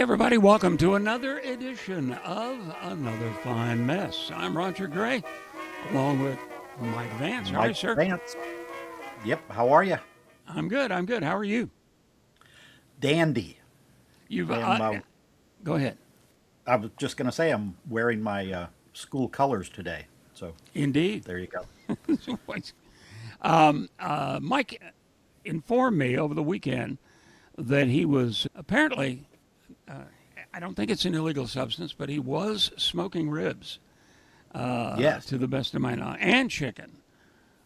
Hey, everybody, welcome to another edition of Another Fine Mess. I'm Roger Gray, along with Mike Vance. How are you, Mike sir? Vance. Yep. How are you? I'm good. I'm good. How are you? Dandy. You've I am. Go ahead. I was just going to say I'm wearing my school colors today. So Indeed. there you go. Mike informed me over the weekend that he was apparently, I don't think it's an illegal substance, but he was smoking ribs, Yes. to the best of my knowledge, and chicken,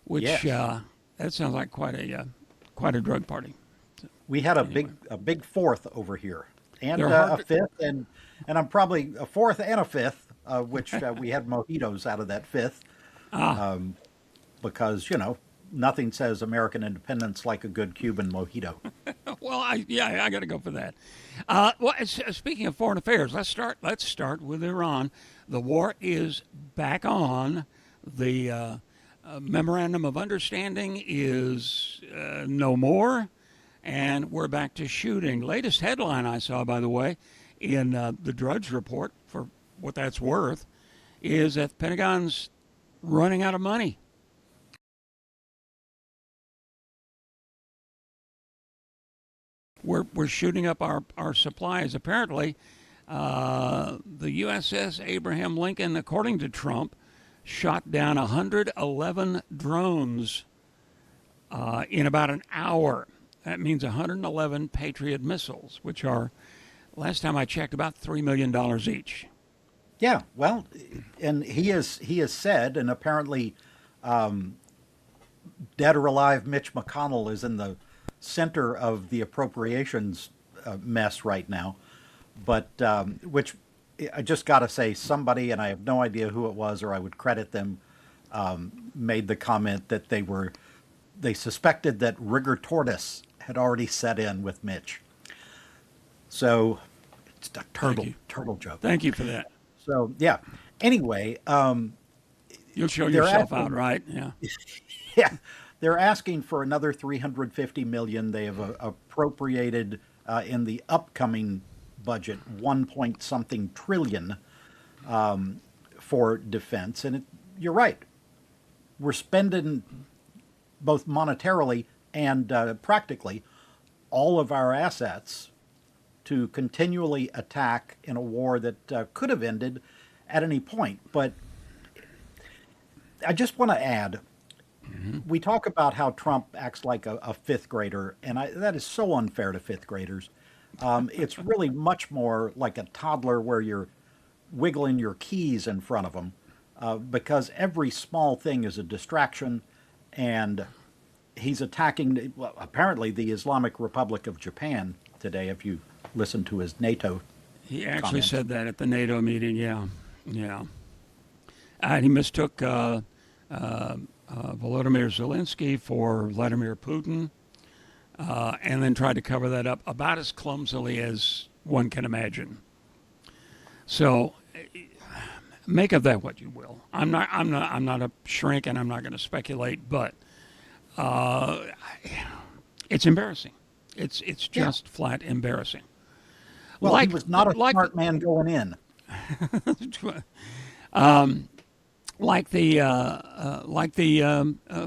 which Yes. that sounds like quite a drug party. We had Anyway, a big fourth over here, and they're hard a to. fifth, and I'm probably a fourth and a fifth, which we had mojitos out of that fifth, Ah, because nothing says American independence like a good Cuban mojito. well, I got to go for that. Speaking of foreign affairs, Let's start with Iran. The war is back on. The memorandum of understanding is no more, and we're back to shooting. Latest headline I saw, by the way, in the Drudge Report, for what that's worth, is that the Pentagon's running out of money. We're shooting up our supplies. Apparently, the USS Abraham Lincoln, according to Trump, shot down 111 drones in about an hour. That means 111 Patriot missiles, which are, last time I checked, about $3 million each. Yeah. Well, and he has said, and apparently dead or alive, Mitch McConnell is in the center of the appropriations mess right now. But which I just got to say, somebody, and I have no idea who it was, or I would credit them, made the comment that they suspected that rigor tortoise had already set in with Mitch. So it's a Thank turtle you. turtle joke. Thank you for that. So yeah. Anyway, You'll show they're yourself out, asking. right? Yeah. Yeah, they're asking for another 350 million. They have appropriated in the upcoming budget 1 point something trillion for defense, and you're right. We're spending both monetarily and practically all of our assets to continually attack in a war that could have ended at any point. But I just want to add, we talk about how Trump acts like a fifth grader, and that is so unfair to fifth graders. It's really much more like a toddler where you're wiggling your keys in front of them, because every small thing is a distraction, and he's attacking, well, apparently, the Islamic Republic of Japan today, if you listen to his NATO He actually comments. said that at the NATO meeting. Yeah. Yeah. He mistook Volodymyr Zelensky for Vladimir Putin, and then tried to cover that up about as clumsily as one can imagine. So make of that what you will. I'm not a shrink, and I'm not going to speculate, but uh, it's embarrassing. It's Yeah. just flat embarrassing. Well, he Like was not a like smart man going in.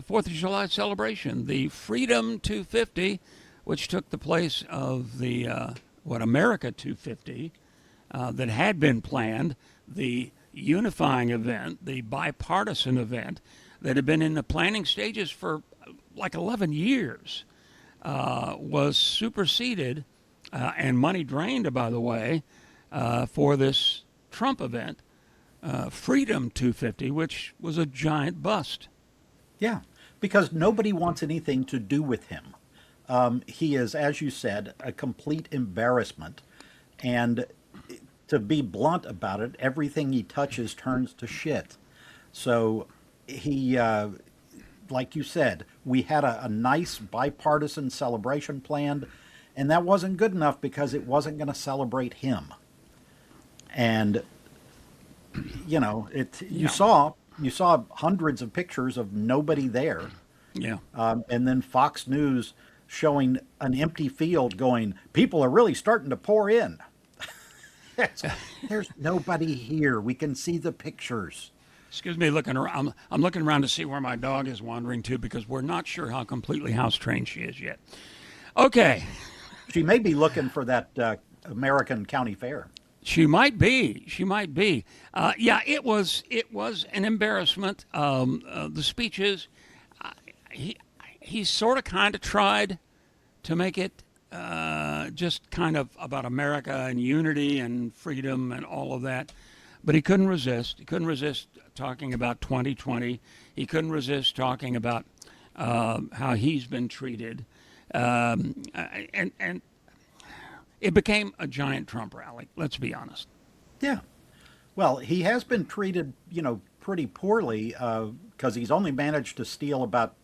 Fourth of July celebration, the Freedom 250, which took the place of the America 250 that had been planned, the unifying event, the bipartisan event that had been in the planning stages for like 11 years, was superseded and money drained, by the way, for this Trump event, Freedom 250, which was a giant bust. Yeah, because nobody wants anything to do with him. He is, as you said, a complete embarrassment. And to be blunt about it, everything he touches turns to shit. So he, like you said, we had a nice bipartisan celebration planned, and that wasn't good enough because it wasn't going to celebrate him. And Yeah, you saw hundreds of pictures of nobody there, yeah. and then Fox News showing an empty field, going, people are really starting to pour in. There's nobody here. We can see the pictures. Excuse me, looking around. I'm looking around to see where my dog is wandering to because we're not sure how completely house trained she is yet. Okay, She may be looking for that American County Fair. she might be. She might be. Yeah, it was. It was an embarrassment. The speeches. He he sort of kind of tried to make it just kind of about America and unity and freedom and all of that. But he couldn't resist. He couldn't resist talking about 2020. He couldn't resist talking about how he's been treated. And it became a giant Trump rally, let's be honest. Yeah. Well, he has been treated, pretty poorly because he's only managed to steal about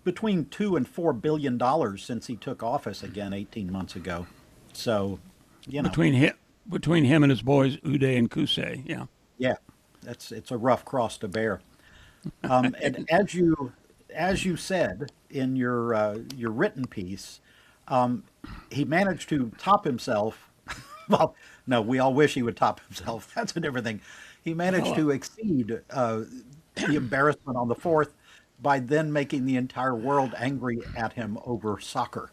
between $2 and $4 billion since he took office again 18 months ago. So, Between him and his boys, Uday and Kusei, yeah. yeah, it's a rough cross to bear. And as you said in your written piece, he managed to top himself. Well, no, we all wish he would top himself. That's a different thing. He managed to exceed the embarrassment on the fourth by then making the entire world angry at him over soccer.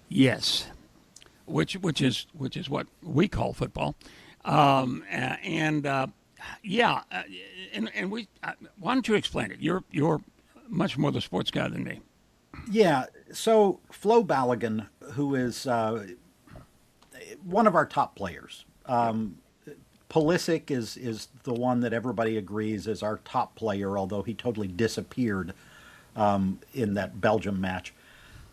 Yes, which is what we call football, yeah, and we. Why don't you explain it? You're much more the sports guy than me. Yeah, so Flo Balogun, who is one of our top players, Pulisic is the one that everybody agrees is our top player, although he totally disappeared in that Belgium match,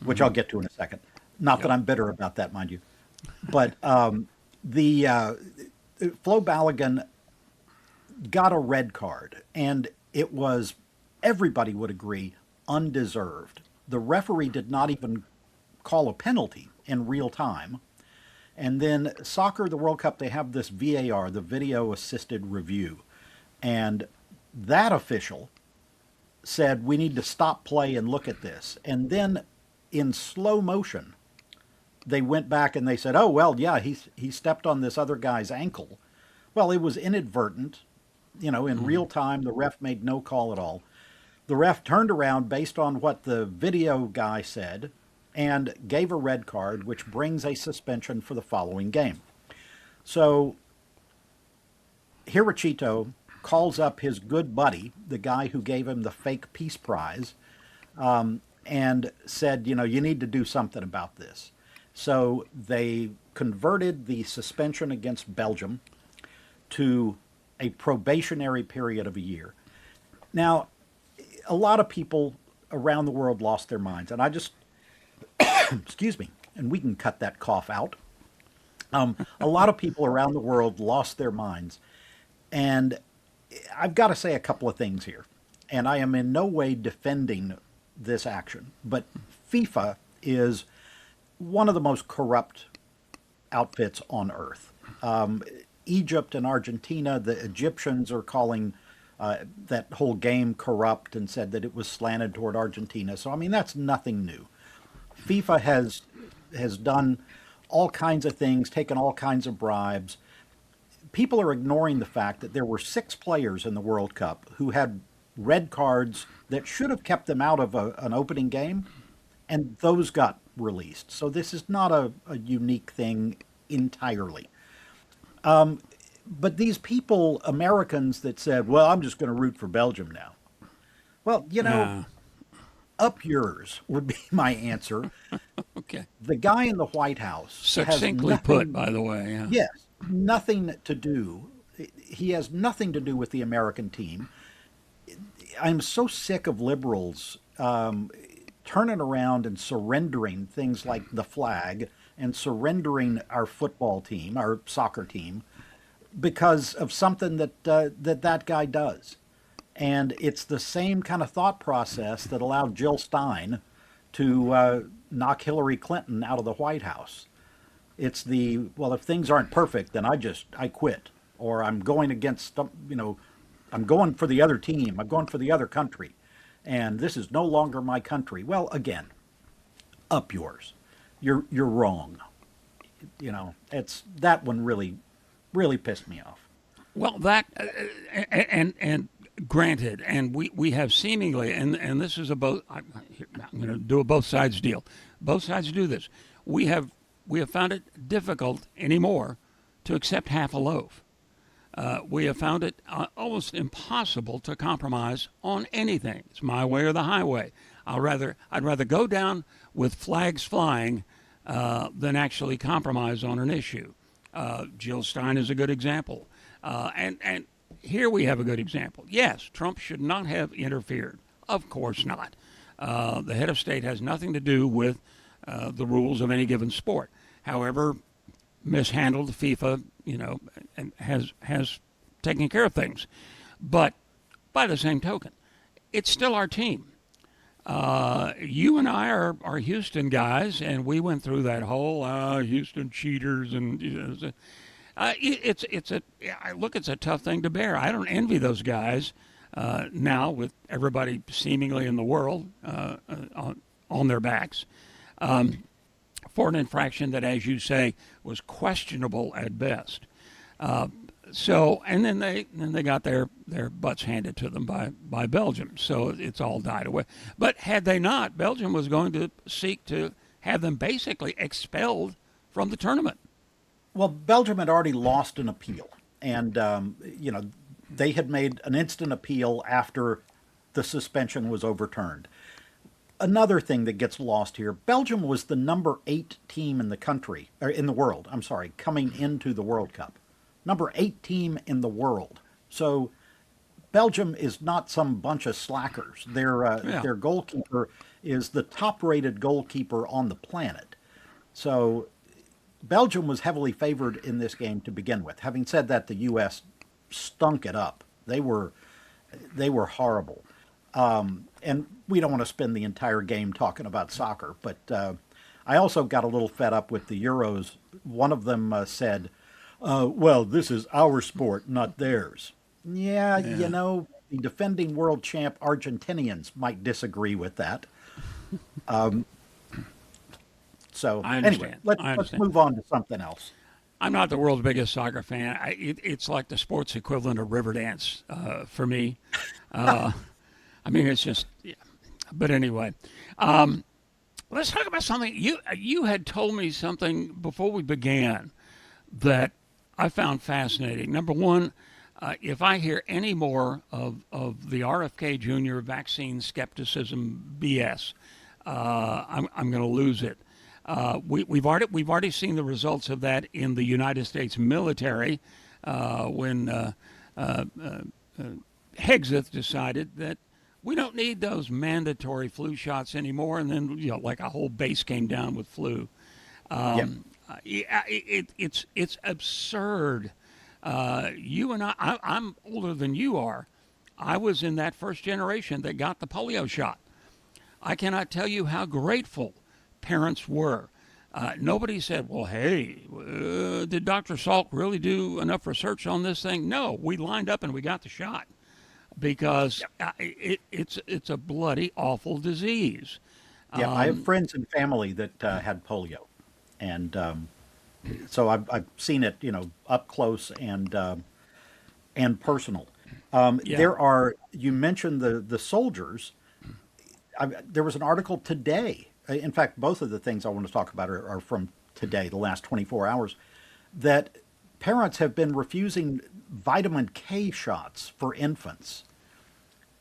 which I'll get to in a second. Not that I'm bitter about that, mind you. But the Flo Balogun got a red card, and it was, everybody would agree, undeserved. The referee did not even call a penalty in real time. And then soccer, the World Cup, they have this VAR, the video assisted review. And that official said, we need to stop play and look at this. And then in slow motion, they went back and they said, oh, well, yeah, he stepped on this other guy's ankle. Well, it was inadvertent. In real time, the ref made no call at all. The ref turned around based on what the video guy said and gave a red card, which brings a suspension for the following game. So Hirochito calls up his good buddy, the guy who gave him the fake Peace Prize, and said, you need to do something about this. So they converted the suspension against Belgium to a probationary period of a year. Now, a lot of people around the world lost their minds, and I just, excuse me, and we can cut that cough out. A lot of people around the world lost their minds, and I've got to say a couple of things here, and I am in no way defending this action, but FIFA is one of the most corrupt outfits on earth. Egypt and Argentina, the Egyptians are calling that whole game corrupt and said that it was slanted toward Argentina. So, I mean, that's nothing new. FIFA has done all kinds of things, taken all kinds of bribes. People are ignoring the fact that there were 6 players in the World Cup who had red cards that should have kept them out of an opening game, and those got released. So this is not a unique thing entirely. But these people, Americans that said, well, I'm just going to root for Belgium now. Well, up yours would be my answer. Okay. The guy in the White House Succinctly has put, nothing, by the way. Yeah. yes, nothing to do. He has nothing to do with the American team. I'm so sick of liberals turning around and surrendering things like the flag and surrendering our football team, our soccer team, because of something that guy does. And it's the same kind of thought process that allowed Jill Stein to knock Hillary Clinton out of the White House. It's well, if things aren't perfect, then I quit. Or I'm going against, I'm going for the other team. I'm going for the other country. And this is no longer my country. Well, again, up yours. You're wrong. that one really pissed me off. Well, that and granted, and we have seemingly, and this is a both. I'm going to do a both sides deal. Both sides do this. We have found it difficult anymore to accept half a loaf. We have found it almost impossible to compromise on anything. It's my way or the highway. I'd rather go down with flags flying than actually compromise on an issue. Jill Stein is a good example. And here we have a good example. Yes, Trump should not have interfered. Of course not. The head of state has nothing to do with the rules of any given sport. However, mishandled FIFA, and has taken care of things. But by the same token, it's still our team. You and I are Houston guys, and we went through that whole Houston cheaters, and it's a tough thing to bear. I don't envy those guys now with everybody seemingly in the world on their backs for an infraction that, as you say, was questionable at best. And then they got their butts handed to them by Belgium. So it's all died away. But had they not, Belgium was going to seek to have them basically expelled from the tournament. Well, Belgium had already lost an appeal, and they had made an instant appeal after the suspension was overturned. Another thing that gets lost here: Belgium was the number 8 team in the country, or in the world. I'm sorry, coming into the World Cup, number 8 team in the world. So Belgium is not some bunch of slackers. Their goalkeeper is the top-rated goalkeeper on the planet. So Belgium was heavily favored in this game to begin with. Having said that, the U.S. stunk it up. They were horrible. And we don't want to spend the entire game talking about soccer, but I also got a little fed up with the Euros. One of them said, well, this is our sport, not theirs. Yeah, the defending world champ Argentinians might disagree with that. So anyway, let's move on to something else. I'm not the world's biggest soccer fan. It's like the sports equivalent of Riverdance for me. I mean, it's just, yeah. But anyway, let's talk about something. You had told me something before we began that I found fascinating. Number one, if I hear any more of the RFK Jr. vaccine skepticism BS, I'm going to lose it. We've already seen the results of that in the United States military when Hegseth decided that we don't need those mandatory flu shots anymore, and then like a whole base came down with flu. It's absurd. You and I'm older than you are. I was in that first generation that got the polio shot. I cannot tell you how grateful parents were. Nobody said, well, hey, did Dr. Salk really do enough research on this thing? No, we lined up and we got the shot because it's a bloody, awful disease. Yeah, I have friends and family that had polio. And so I've seen it, up close and personal. There are, you mentioned the soldiers. There was an article today. In fact, both of the things I want to talk about are from today, the last 24 hours, that parents have been refusing vitamin K shots for infants,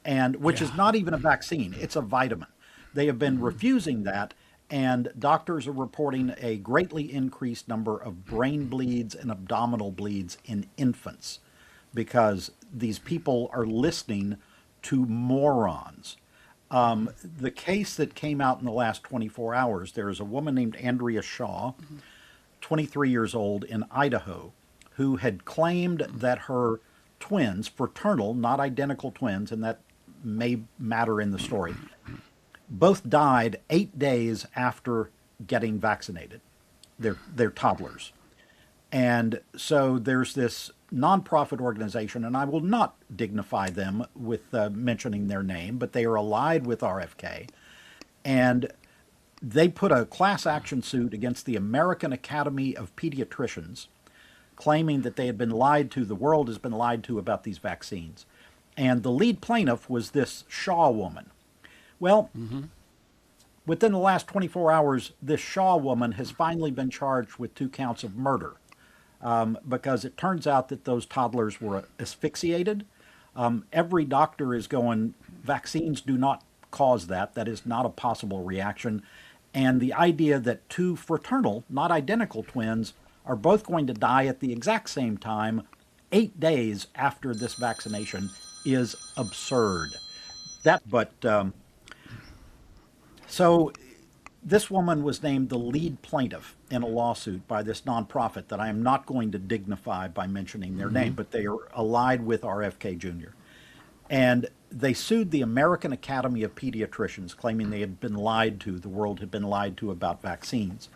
and which is not even a vaccine, it's a vitamin. They have been refusing that, and doctors are reporting a greatly increased number of brain bleeds and abdominal bleeds in infants because these people are listening to morons. The case that came out in the last 24 hours, there is a woman named Andrea Shaw, 23 years old, in Idaho, who had claimed that her twins, fraternal, not identical twins, and that may matter in the story, both died 8 days after getting vaccinated. They're toddlers. And so there's this nonprofit organization, and I will not dignify them with mentioning their name, but they are allied with RFK. And they put a class action suit against the American Academy of Pediatricians, claiming that they had been lied to, the world has been lied to about these vaccines. And the lead plaintiff was this Shaw woman. Well, within the last 24 hours, this Shaw woman has finally been charged with 2 counts of murder, because it turns out that those toddlers were asphyxiated. Every doctor is going, vaccines do not cause that. That is not a possible reaction. And the idea that 2 fraternal, not identical twins are both going to die at the exact same time, 8 days after this vaccination, is absurd. So this woman was named the lead plaintiff in a lawsuit by this nonprofit that I am not going to dignify by mentioning their name, but they are allied with RFK Jr. And they sued the American Academy of Pediatricians, claiming they had been lied to, the world had been lied to about vaccines.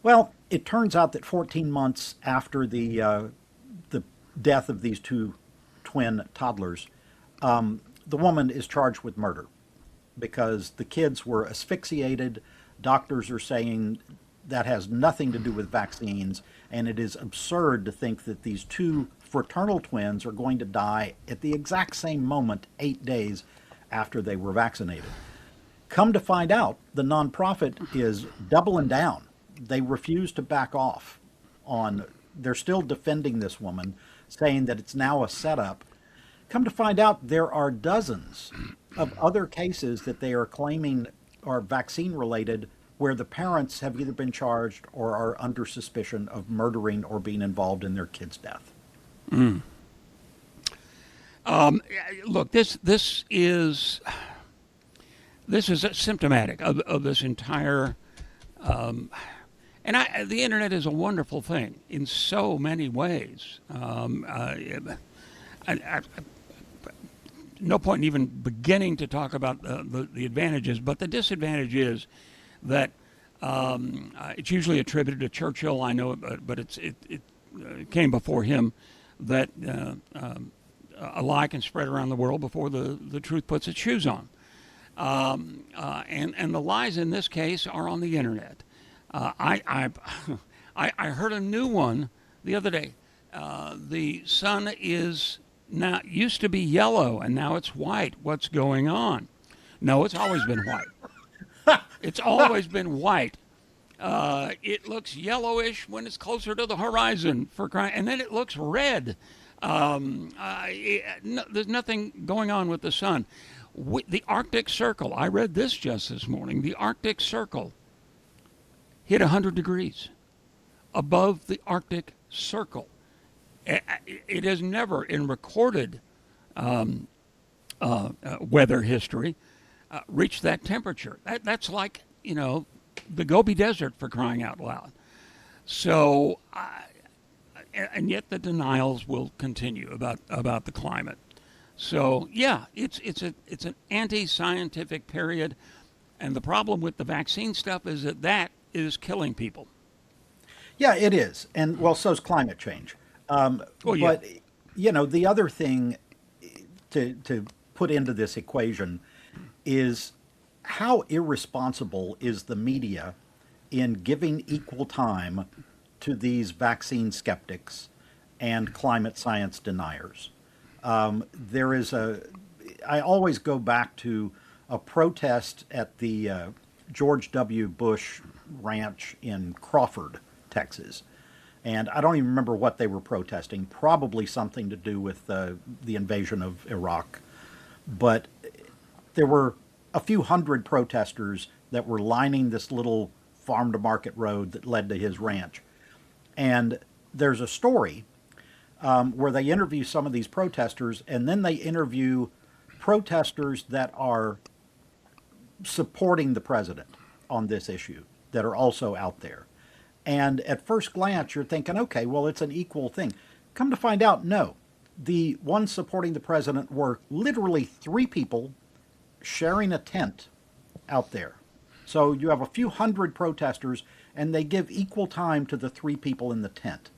Well, it turns out that 14 months after the death of these 2 twin toddlers, the woman is charged with murder because the kids were asphyxiated. Doctors are saying that has nothing to do with vaccines, and it is absurd to think that these 2 fraternal twins are going to die at the exact same moment 8 days after they were vaccinated. Come to find out, the nonprofit is doubling down. They refuse to back off on, they're still defending this woman, saying that it's now a setup. Come to find out, there are dozens of other cases that they are claiming are vaccine related where the parents have either been charged or are under suspicion of murdering or being involved in their kid's death. Look, this is symptomatic of this entire. The internet is a wonderful thing in so many ways. No point in even beginning to talk about the advantages, but the disadvantage is that it's usually attributed to Churchill. I know it, but it came before him that a lie can spread around the world before the truth puts its shoes on. And the lies in this case are on the internet. I heard a new one the other day. The sun is now used to be yellow and now it's white. What's going on? No, it's always been white. It's always been white. It looks yellowish when it's closer to the horizon and then it looks red. There's nothing going on with the sun. The Arctic Circle, I read this just this morning, the Arctic Circle hit 100 degrees above the Arctic Circle. It has never, in recorded weather history, reached that temperature. That's like, the Gobi Desert, for crying out loud. So, and yet the denials will continue about the climate. So yeah, it's an anti-scientific period, and the problem with the vaccine stuff is that is killing people. Yeah, it is, and well, so's climate change. But the other thing to put into this equation is how irresponsible is the media in giving equal time to these vaccine skeptics and climate science deniers. I always go back to a protest at the George W. Bush ranch in Crawford, Texas. And I don't even remember what they were protesting, probably something to do with the invasion of Iraq. But there were a few hundred protesters that were lining this little farm-to-market road that led to his ranch. And there's a story where they interview some of these protesters, and then they interview protesters that are supporting the president on this issue, that are also out there. And at first glance, you're thinking, okay, well, it's an equal thing. Come to find out, no. The ones supporting the president were literally 3 people sharing a tent out there. So you have a few hundred protesters, and they give equal time to the 3 people in the tent.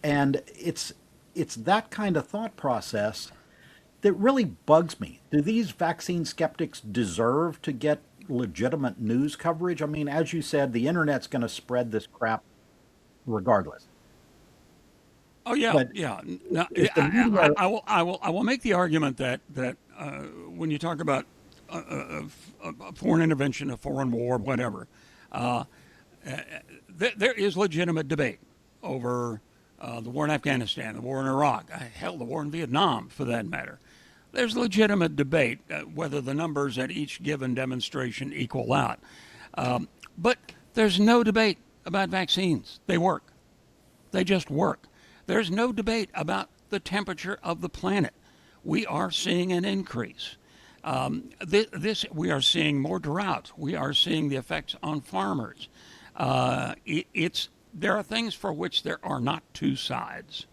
And it's that kind of thought process that really bugs me. Do these vaccine skeptics deserve to get legitimate news coverage? I mean, as you said, the internet's going to spread this crap regardless. Oh yeah, But yeah. No, is the media? I will make the argument that when you talk about a foreign intervention, a foreign war, whatever, uh, there is legitimate debate over the war in Afghanistan, the war in Iraq, hell, the war in Vietnam, for that matter. There's legitimate debate whether the numbers at each given demonstration equal out. But there's no debate about vaccines. They work. They just work. There's no debate about the temperature of the planet. We are seeing an increase. We are seeing more drought. We are seeing the effects on farmers. There are things for which there are not two sides,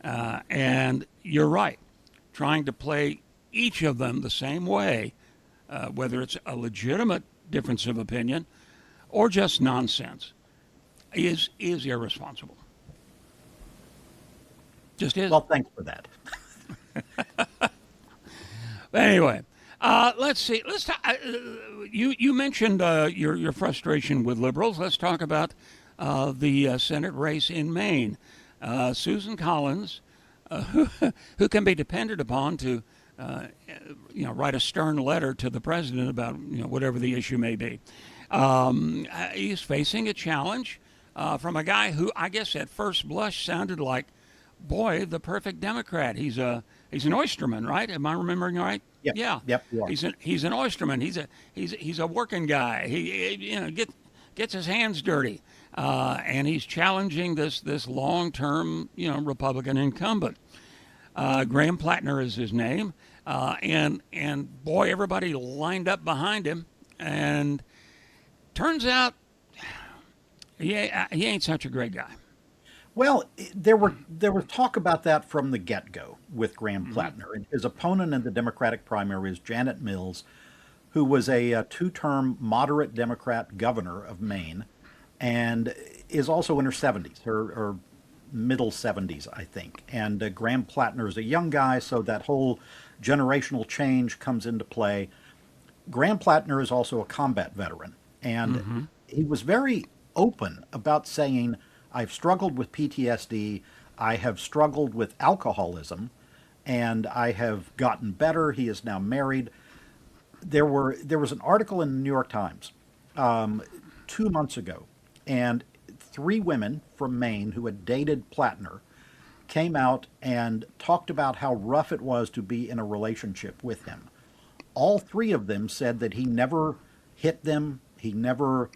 and you're right. Trying to play each of them the same way, whether it's a legitimate difference of opinion or just nonsense, is irresponsible. Just is. Well, thanks for that. But anyway, let's see. Let's talk. You mentioned your frustration with liberals. Let's talk about the Senate race in Maine. Susan Collins, who can be depended upon to, write a stern letter to the president about whatever the issue may be. He's facing a challenge from a guy who I guess at first blush sounded like, boy, the perfect Democrat. He's an oysterman, right? Am I remembering right? Yep. Yeah. Yep. You are. He's an oysterman. He's a working guy. He gets his hands dirty, and he's challenging this long-term Republican incumbent. Graham Plattner is his name, and boy, everybody lined up behind him, and turns out he ain't such a great guy. Well, there was talk about that from the get-go with Graham Plattner. And his opponent in the Democratic primary is Janet Mills, who was a two-term moderate Democrat governor of Maine, and is also in her 70s, her middle 70s, I think. And Graham Plattner is a young guy, so that whole generational change comes into play. Graham Plattner is also a combat veteran, and he was very open about saying, I've struggled with PTSD, I have struggled with alcoholism, and I have gotten better. He is now married. There was an article in the New York Times 2 months ago, and 3 women from Maine who had dated Plattner came out and talked about how rough it was to be in a relationship with him. All 3 of them said that he never hit them, he never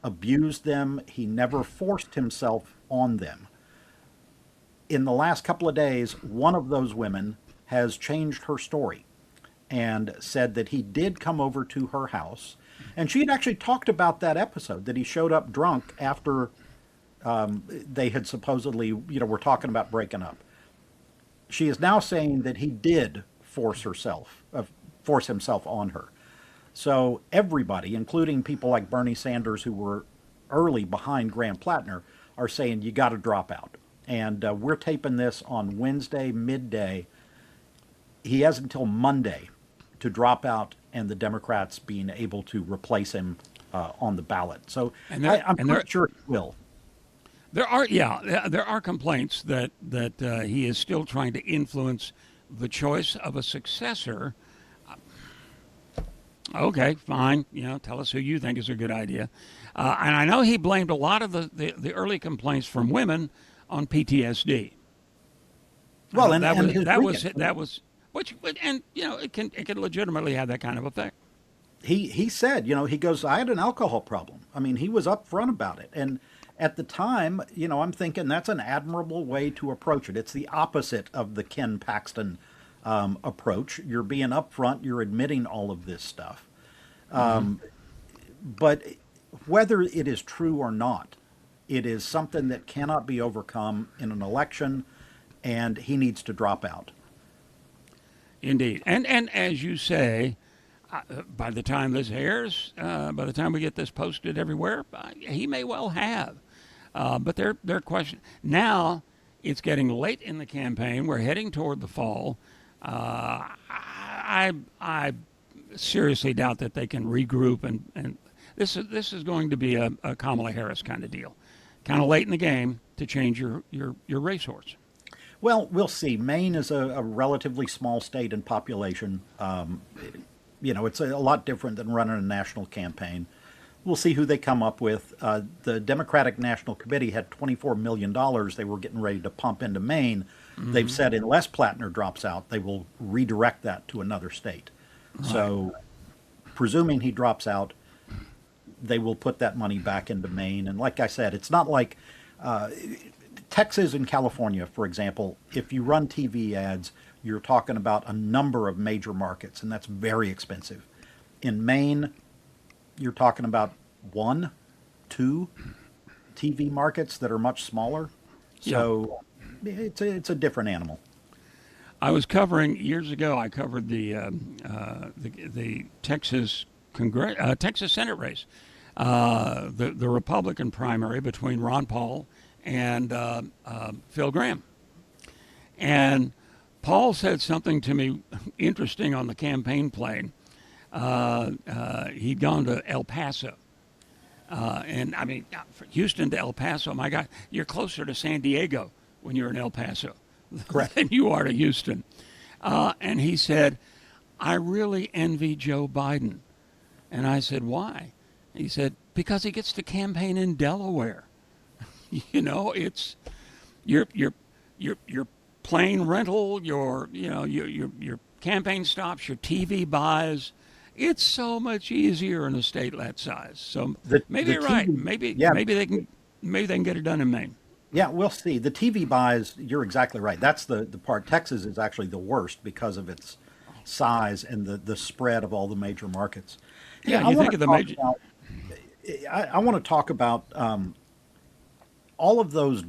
abused them, he never forced himself on them. In the last couple of days, one of those women has changed her story and said that he did come over to her house. And she had actually talked about that episode, that he showed up drunk after they had supposedly, were talking about breaking up. She is now saying that he did force himself on her. So everybody, including people like Bernie Sanders, who were early behind Graham Plattner, are saying you got to drop out. And we're taping this on Wednesday midday. He has until Monday to drop out, and the Democrats being able to replace him on the ballot. So I'm pretty sure he will. There are complaints that he is still trying to influence the choice of a successor. Okay, fine. Tell us who you think is a good idea. And I know he blamed a lot of the early complaints from women on PTSD. Well, it can legitimately have that kind of effect. He said, he goes, I had an alcohol problem. I mean, he was upfront about it. And at the time, I'm thinking that's an admirable way to approach it. It's the opposite of the Ken Paxton approach. You're being upfront, you're admitting all of this stuff. But whether it is true or not, it is something that cannot be overcome in an election, and he needs to drop out. Indeed. And as you say, by the time this airs, by the time we get this posted everywhere, he may well have. But their question now, it's getting late in the campaign. We're heading toward the fall. I seriously doubt that they can regroup, and this is going to be a Kamala Harris kind of deal, kind of late in the game to change your racehorse. Well, we'll see. Maine is a relatively small state in population. It's a lot different than running a national campaign. We'll see who they come up with. The Democratic National Committee had $24 million they were getting ready to pump into Maine. They've said unless Plattner drops out, they will redirect that to another state. So, presuming he drops out, they will put that money back into Maine. And like I said, it's not like Texas and California, for example. If you run TV ads, you're talking about a number of major markets, and that's very expensive. In Maine, you're talking about 1, 2 TV markets that are much smaller. So it's a different animal. I was covering years ago. I covered the Texas Texas Senate race, the Republican primary between Ron Paul and Phil Gramm, and Paul said something to me interesting on the campaign plane. He'd gone to El Paso. And I mean, from Houston to El Paso, my God, you're closer to San Diego when you're in El Paso Correct. than you are to Houston. And he said, I really envy Joe Biden. And I said, why? He said, because he gets to campaign in Delaware. It's your plane rental, your campaign stops, your TV buys. It's so much easier in a state that size. So maybe you're right. Maybe they can get it done in Maine. Yeah, we'll see. The TV buys, you're exactly right. That's the part. Texas is actually the worst because of its size and the spread of all the major markets. Hey, Yeah, you think of the major. I want to talk about all of those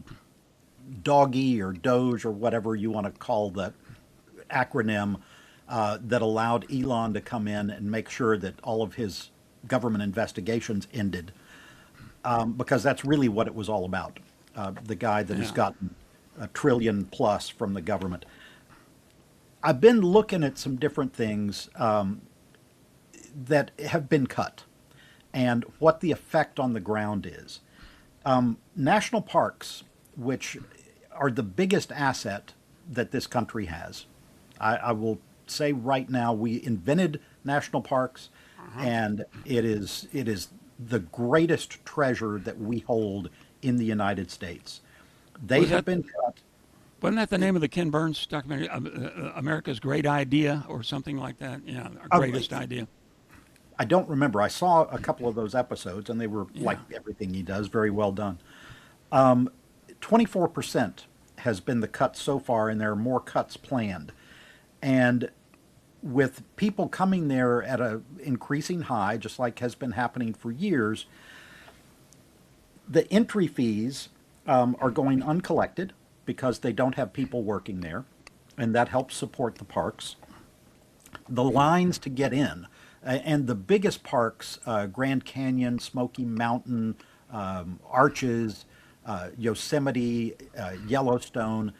doggy or Doge or whatever you want to call that acronym that allowed Elon to come in and make sure that all of his government investigations ended, because that's really what it was all about. The guy that has Yeah. gotten $1 trillion plus from the government. I've been looking at some different things that have been cut and what the effect on the ground is. National parks, which are the biggest asset that this country has. I will say right now, we invented national parks, and it is the greatest treasure that we hold in the United States. They Was have that been cut. wasn't that the name of the Ken Burns documentary, America's Great Idea, or something like that? Yeah, our greatest idea. I don't remember. I saw a couple of those episodes, and they were Yeah. like everything he does, very well done. 24% has been the cut so far, and there are more cuts planned. And with people coming there at a increasing high, just like has been happening for years, the entry fees are going uncollected because they don't have people working there, and that helps support the parks. The lines to get in, and the biggest parks, Grand Canyon, Smoky Mountain, Arches, Yosemite, Yellowstone,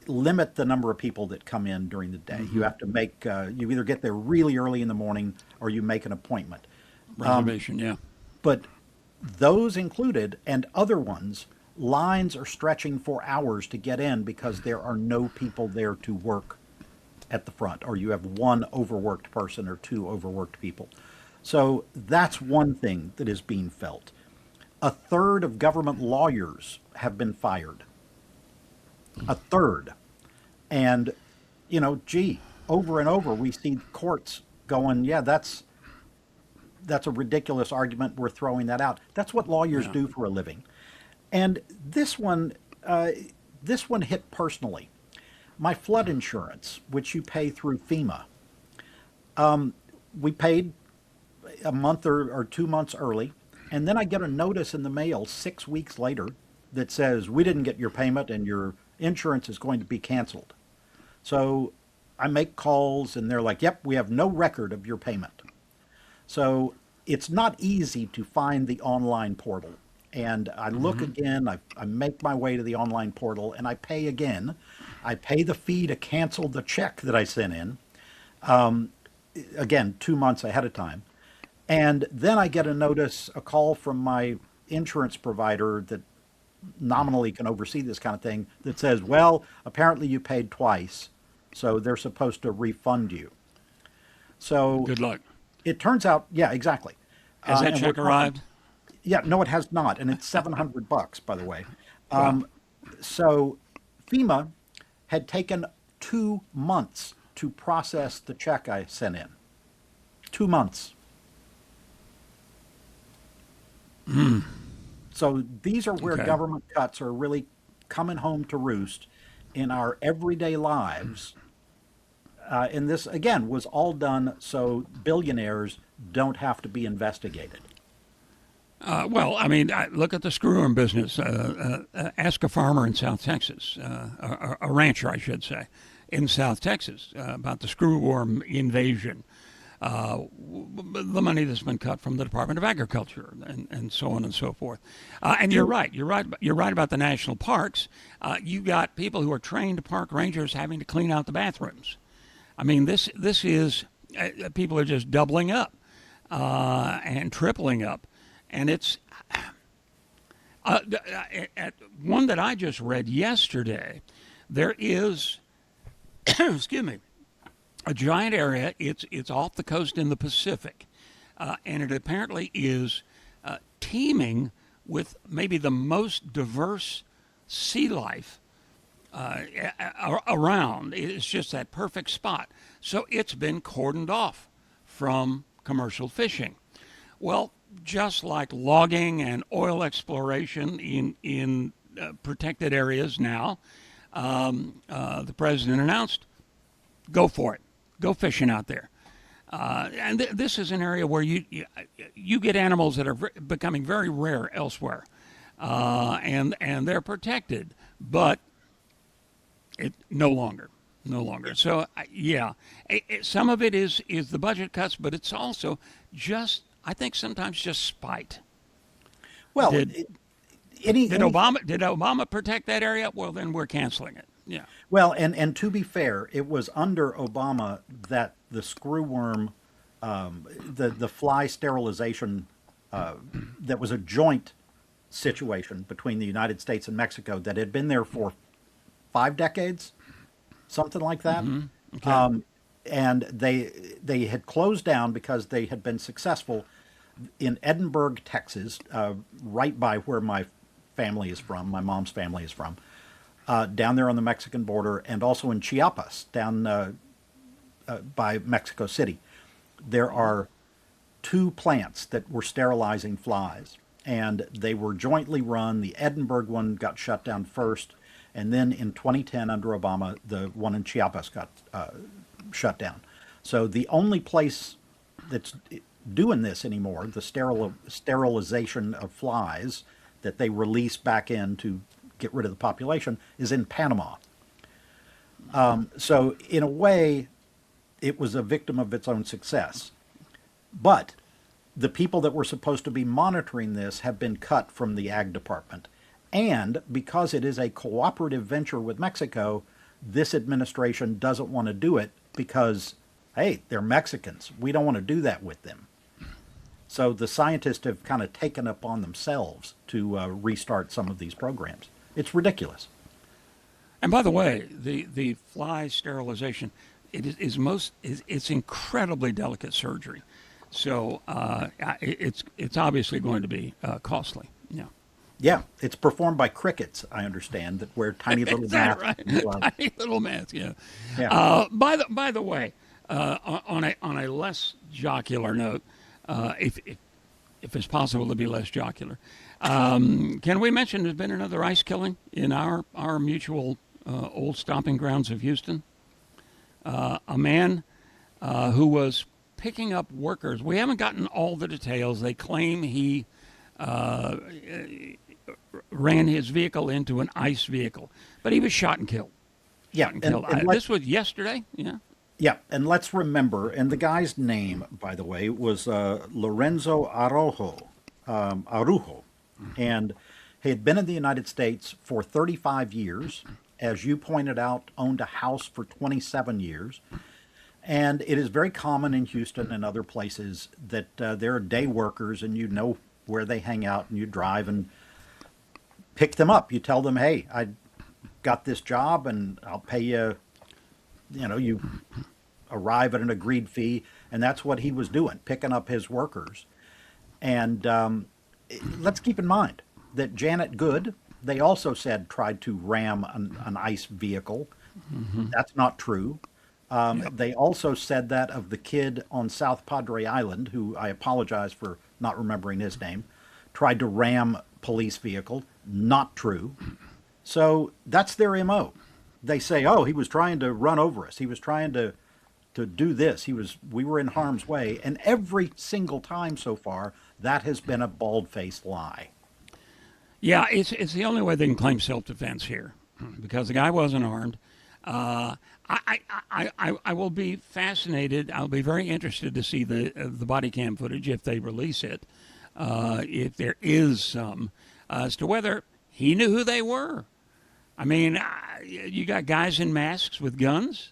limit the number of people that come in during the day. You have to make, you either get there really early in the morning or you make an appointment. Reservation, yeah. But those included and other ones, lines are stretching for hours to get in because there are no people there to work at the front, or you have one overworked person or two overworked people. So that's one thing that is being felt. A third of government lawyers have been fired. A third. And, over and over we see courts going, yeah, that's a ridiculous argument. We're throwing that out. That's what lawyers Yeah. do for a living. And this one hit personally. My flood insurance, which you pay through FEMA, we paid a month or 2 months early, and then I get a notice in the mail 6 weeks later that says we didn't get your payment and your insurance is going to be canceled. So I make calls and they're like, yep, we have no record of your payment. So it's not easy to find the online portal. And I look again, I make my way to the online portal and I pay again. I pay the fee to cancel the check that I sent in. again, 2 months ahead of time. And then I get a call from my insurance provider that nominally can oversee this kind of thing that says, well, apparently you paid twice, so they're supposed to refund you. So Good luck. it turns out, yeah, exactly. Has that And we're check arrived? yeah, no, it has not, and it's $700, by the way. Wow. So FEMA had taken 2 months to process the check I sent in. 2 months. So these are where Okay. government cuts are really coming home to roost in our everyday lives. And this, again, was all done so billionaires don't have to be investigated. Well, I mean, look at the screwworm business. Ask a farmer in South Texas, a rancher, I should say, in South Texas, about the screwworm invasion. The money that's been cut from the Department of Agriculture, and so on and so forth. And you're right. You're right. You're right about the national parks. You got people who are trained park rangers having to clean out the bathrooms. I mean, this is people are just doubling up and tripling up, and it's at one that I just read yesterday. There is, excuse me, a giant area. It's off the coast in the Pacific, and it apparently is teeming with maybe the most diverse sea life around. It's just that perfect spot. So it's been cordoned off from commercial fishing. Well, just like logging and oil exploration in protected areas now, the president announced, go for it. Go fishing out there. And this is an area where you get animals that are becoming very rare elsewhere, and they're protected, but it no longer. So yeah, some of it is the budget cuts, but it's also just, I think, sometimes just spite. Well, Did any Obama protect that area? Well, then we're canceling it. Yeah. well, and to be fair, it was under Obama that the screwworm, the fly sterilization, that was a joint situation between the United States and Mexico that had been there for 5 decades, something like that. Okay. And they had closed down because they had been successful in Edinburgh, Texas, right by where my family is from, my mom's family is from, down there on the Mexican border, and also in Chiapas, down by Mexico City. There are 2 plants that were sterilizing flies, and they were jointly run. The Edinburgh one got shut down first, and then in 2010, under Obama, the one in Chiapas got shut down. So the only place that's doing this anymore, the sterilization of flies that they release back in to get rid of the population, is in Panama. So in a way, it was a victim of its own success. But the people that were supposed to be monitoring this have been cut from the Ag Department. And because it is a cooperative venture with Mexico, this administration doesn't want to do it because, hey, they're Mexicans. We don't want to do that with them. So the scientists have kind of taken upon themselves to restart some of these programs. It's ridiculous. And by the way, the fly sterilization, it's incredibly delicate surgery, so it's obviously going to be costly. Yeah. Yeah, it's performed by crickets, I understand, that wear tiny little Is that masks. right? Tiny little mask. Yeah. Yeah. By the way, on a less jocular note, if it's possible to be less jocular, can we mention there's been another ice killing in our mutual old stomping grounds of Houston? A man who was picking up workers. We haven't gotten all the details. They claim he ran his vehicle into an ICE vehicle, but he was shot and killed. Yeah, Shot and killed. This was yesterday. Yeah. yeah, and let's remember, and the guy's name, by the way, was Lorenzo Arujo, and he had been in the United States for 35 years. As you pointed out, owned a house for 27 years. And it is very common in Houston and other places that there are day workers, and you know where they hang out, and you drive and pick them up. You tell them, hey, I got this job and I'll pay you, you arrive at an agreed fee. And that's what he was doing, picking up his workers. And let's keep in mind that Janet Good, they also said, tried to ram an ICE vehicle. That's not true. They also said that of the kid on South Padre Island, who I apologize for not remembering his name, tried to ram police vehicle. Not true. So that's their MO. They say, oh, he was trying to run over us. He was trying to do this. We were in harm's way. And every single time so far, that has been a bald-faced lie. Yeah, it's the only way they can claim self-defense here, because the guy wasn't armed. I will be fascinated. I'll be very interested to see the body cam footage if they release it, if there is some, as to whether he knew who they were. I mean, you got guys in masks with guns.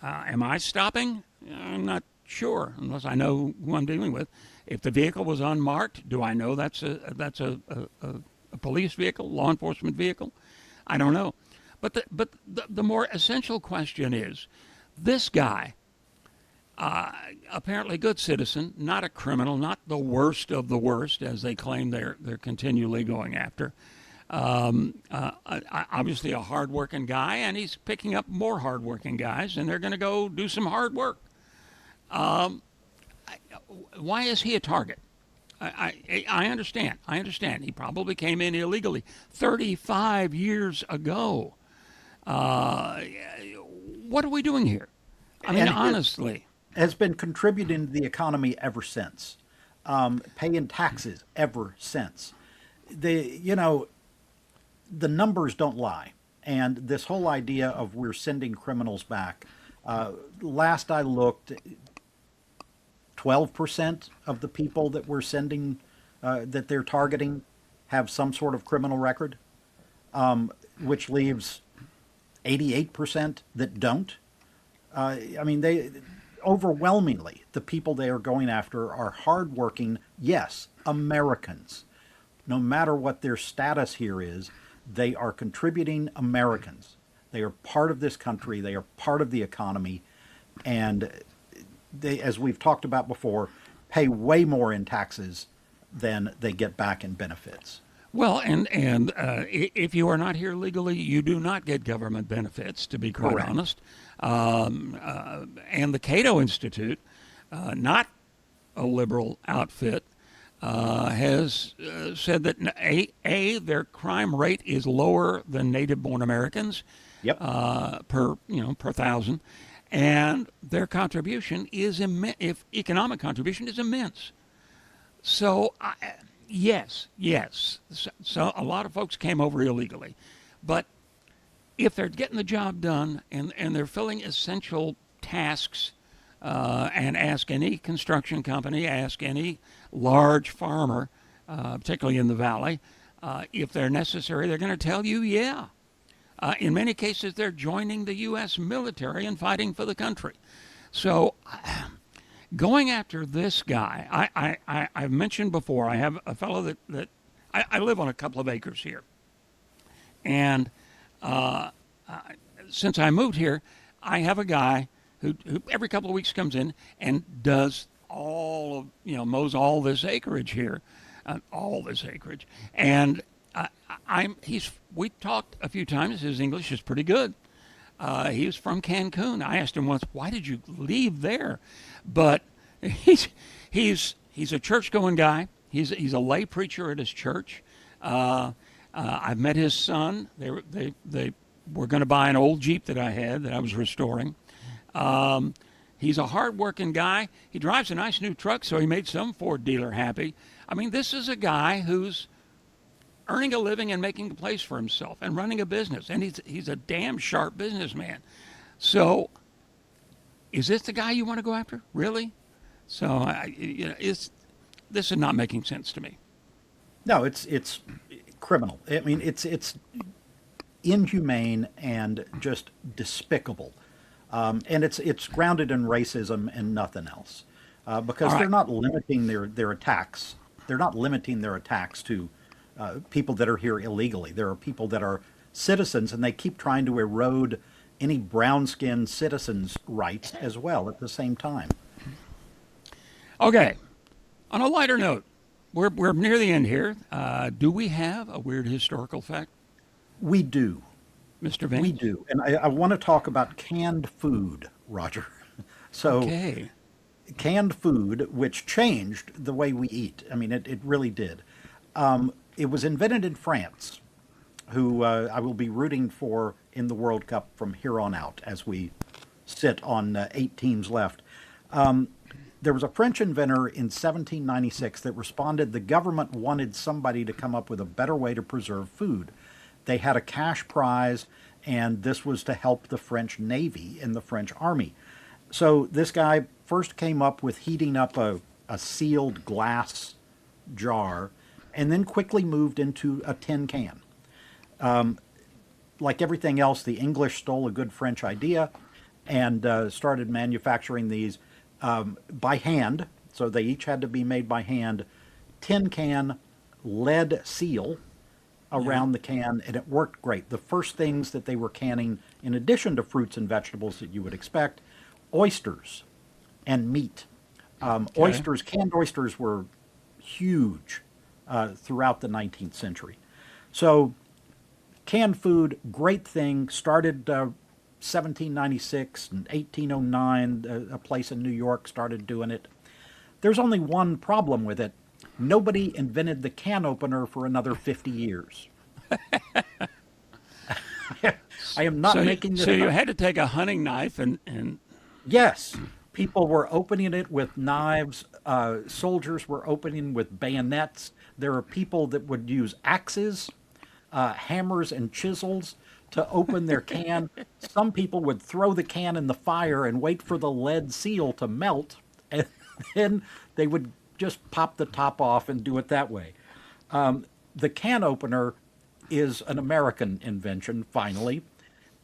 Am I stopping? I'm not sure, unless I know who I'm dealing with. If the vehicle was unmarked, do I know that's a police vehicle, law enforcement vehicle? I don't know. But the more essential question is, this guy, apparently a good citizen, not a criminal, not the worst of the worst, as they claim they're continually going after. Obviously a hardworking guy, and he's picking up more hardworking guys, and they're going to go do some hard work. Why is he a target? I understand. I understand. He probably came in illegally 35 years ago. What are we doing here? I mean, And honestly. has been contributing to the economy ever since, paying taxes ever since. The numbers don't lie. And this whole idea of we're sending criminals back, last I looked, 12% of the people that we're sending, that they're targeting, have some sort of criminal record, which leaves 88% that don't. I mean, they overwhelmingly, the people they are going after are hardworking, yes, Americans. No matter what their status here is, they are contributing Americans. They are part of this country. They are part of the economy. And they, as we've talked about before, pay way more in taxes than they get back in benefits. Well, and if you are not here legally, you do not get government benefits, to be quite Correct. honest. And the Cato Institute, not a liberal outfit, has said that their crime rate is lower than native-born Americans, Yep. per thousand, and their contribution is immense. If economic contribution is immense, so. Yes. So a lot of folks came over illegally, but if they're getting the job done and they're filling essential tasks, and ask any construction company, ask any large farmer, particularly in the valley, if they're necessary, they're going to tell you, yeah. In many cases, they're joining the U.S. military and fighting for the country. So going after this guy, I've mentioned before, I have a fellow that I live on a couple of acres here. And since I moved here, I have a guy who every couple of weeks comes in and does mows all this acreage here, all this acreage. And we talked a few times. His English is pretty good. He was from Cancun. I asked him once, "Why did you leave there?" But he's a church-going guy. He's a lay preacher at his church. I've met his son. They were going to buy an old Jeep that I had that I was restoring. He's a hard-working guy. He drives a nice new truck, so he made some Ford dealer happy. I mean, this is a guy who's earning a living and making a place for himself and running a business, and he's a damn sharp businessman. So, is this the guy you want to go after? Really? So, this is not making sense to me. No, it's criminal. I mean, it's inhumane and just despicable And it's grounded in racism and nothing else, because All they're right. not limiting their attacks. They're not limiting their attacks to people that are here illegally. There are people that are citizens, and they keep trying to erode any brown-skinned citizens' rights as well at the same time. Okay. On a lighter note, we're near the end here. Do we have a weird historical fact, We do. Mr. We Vance? do. And I want to talk about canned food, Roger. So, Okay. canned food, which changed the way we eat. I mean, it really did. It was invented in France, who I will be rooting for in the World Cup from here on out as we sit on 8 teams left. There was a French inventor in 1796 that responded the government wanted somebody to come up with a better way to preserve food. They had a cash prize, and this was to help the French Navy and the French Army. So this guy first came up with heating up a sealed glass jar and then quickly moved into a tin can. Like everything else, the English stole a good French idea and started manufacturing these by hand. So they each had to be made by hand. Tin can, lead seal around the can, and it worked great. The first things that they were canning, in addition to fruits and vegetables that you would expect, oysters and meat. Oysters, canned oysters were huge throughout the 19th century. So canned food, great thing. Started 1796 and 1809. A place in New York started doing it. There's only one problem with it. Nobody invented the can opener for another 50 years. I am not making this So you up. had to take a hunting knife and Yes, people were opening it with knives. Soldiers were opening with bayonets. There are people that would use axes, hammers, and chisels to open their can. Some people would throw the can in the fire and wait for the lead seal to melt, and then they would just pop the top off and do it that way. The can opener is an American invention, finally.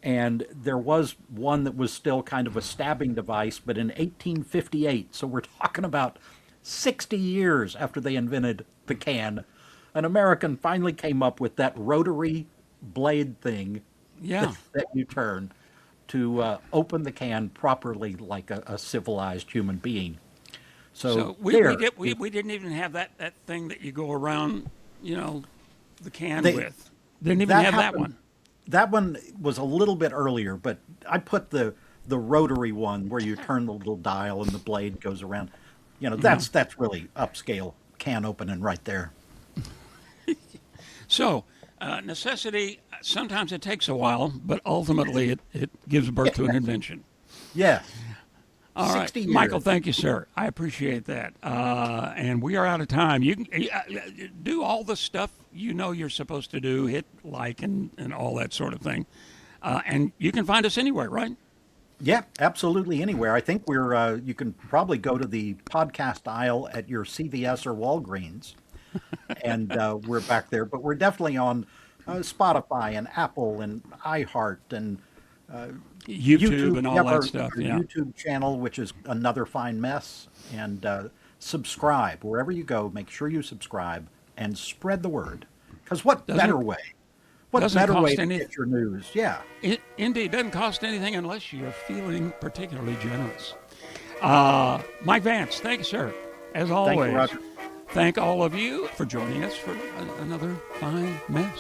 And there was one that was still kind of a stabbing device, but in 1858, so we're talking about 60 years after they invented the can, an American finally came up with that rotary blade thing yeah. that you turn to open the can properly like a civilized human being. So, So there, we didn't even have that thing that you go around, the can They- with. Didn't even that have that happened- one. That one was a little bit earlier, but I put the rotary one where you turn the little dial and the blade goes around. That's really upscale can opening right there. So necessity, sometimes it takes a while, but ultimately it gives birth to an invention. Yeah. All right, 60 years. Michael, thank you, sir. I appreciate that. And we are out of time. You can do all the stuff you're supposed to do, hit like and all that sort of thing. And you can find us anywhere, right? Yeah, absolutely anywhere. I think you can probably go to the podcast aisle at your CVS or Walgreens, and we're back there. But we're definitely on Spotify and Apple and iHeart and YouTube and We all have that our stuff. our Yeah. YouTube channel, which is another fine mess. And subscribe wherever you go. Make sure you subscribe and spread the word. Because what Doesn't- better way? What doesn't better cost way to any- get your news? Yeah. It indeed doesn't cost anything unless you're feeling particularly generous. Mike Vance, thank you, sir. As always, Roger. thank all of you for joining us for another fine mess.